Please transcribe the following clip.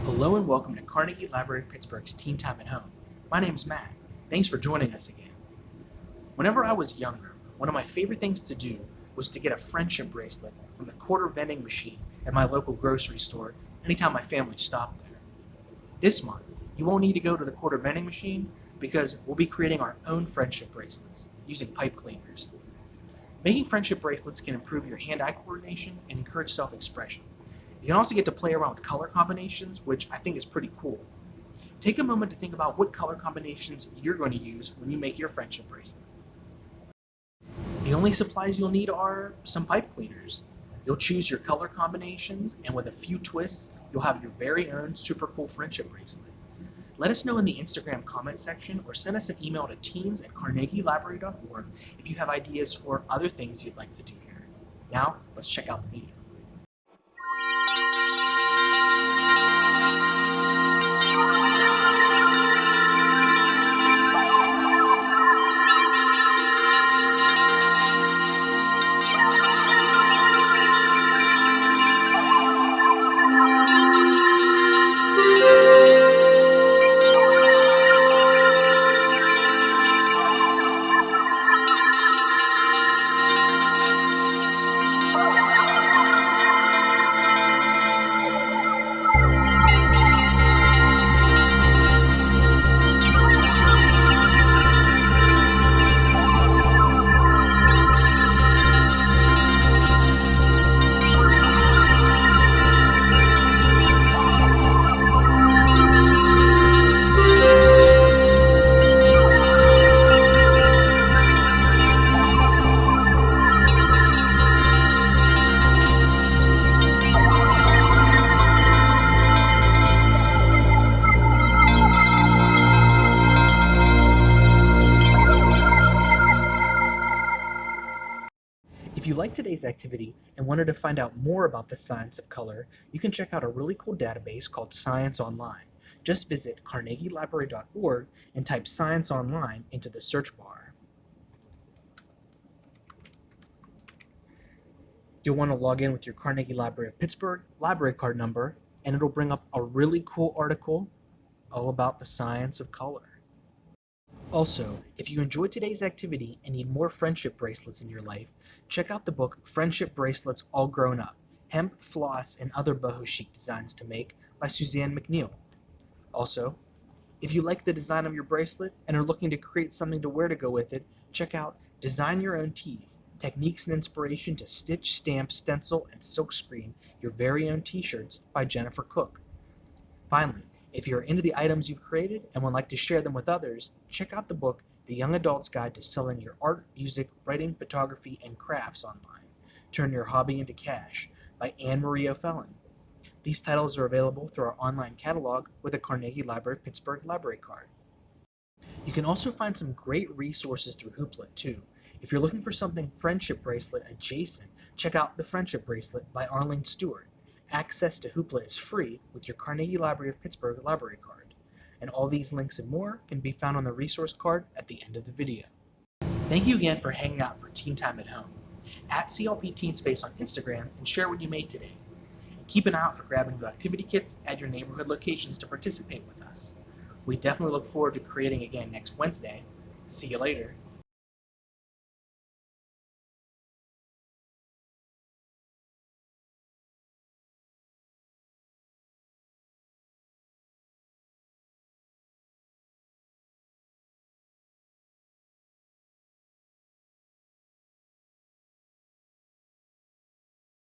Hello and welcome to Carnegie Library of Pittsburgh's Teen Time at Home. My name is Matt. Thanks for joining us again. Whenever I was younger, one of my favorite things to do was to get a friendship bracelet from the quarter vending machine at my local grocery store anytime my family stopped there. This month, you won't need to go to the quarter vending machine because we'll be creating our own friendship bracelets using pipe cleaners. Making friendship bracelets can improve your hand-eye coordination and encourage self-expression. You can also get to play around with color combinations, which I think is pretty cool. Take a moment to think about what color combinations you're going to use when you make your friendship bracelet. The only supplies you'll need are some pipe cleaners. You'll choose your color combinations, and with a few twists, you'll have your very own super cool friendship bracelet. Let us know in the Instagram comment section or send us an email to teens@carnegielibrary.org if you have ideas for other things you'd like to do here. Now, let's check out the video. If you liked today's activity and wanted to find out more about the science of color, you can check out a really cool database called Science Online. Just visit carnegielibrary.org and type Science Online into the search bar. You'll want to log in with your Carnegie Library of Pittsburgh library card number, and it'll bring up a really cool article all about the science of color. Also, if you enjoyed today's activity and need more friendship bracelets in your life, check out the book Friendship Bracelets All Grown Up, Hemp, Floss, and Other Boho Chic Designs to Make by Suzanne McNeil. Also, if you like the design of your bracelet and are looking to create something to wear to go with it, check out Design Your Own Tees, Techniques and Inspiration to Stitch, Stamp, Stencil, and Silkscreen Your Very Own T-Shirts by Jennifer Cook. Finally, if you're into the items you've created and would like to share them with others, check out the book, The Young Adult's Guide to Selling Your Art, Music, Writing, Photography, and Crafts Online. Turn Your Hobby into Cash by Anne Marie O'Fallon. These titles are available through our online catalog with a Carnegie Library of Pittsburgh library card. You can also find some great resources through Hoopla too. If you're looking for something friendship bracelet adjacent, check out The Friendship Bracelet by Arlene Stewart. Access to Hoopla is free with your Carnegie Library of Pittsburgh library card. And all these links and more can be found on the resource card at the end of the video. Thank you again for hanging out for Teen Time at Home. At CLP Teen Space on Instagram and share what you made today. And keep an eye out for grabbing new activity kits at your neighborhood locations to participate with us. We definitely look forward to creating again next Wednesday. See you later.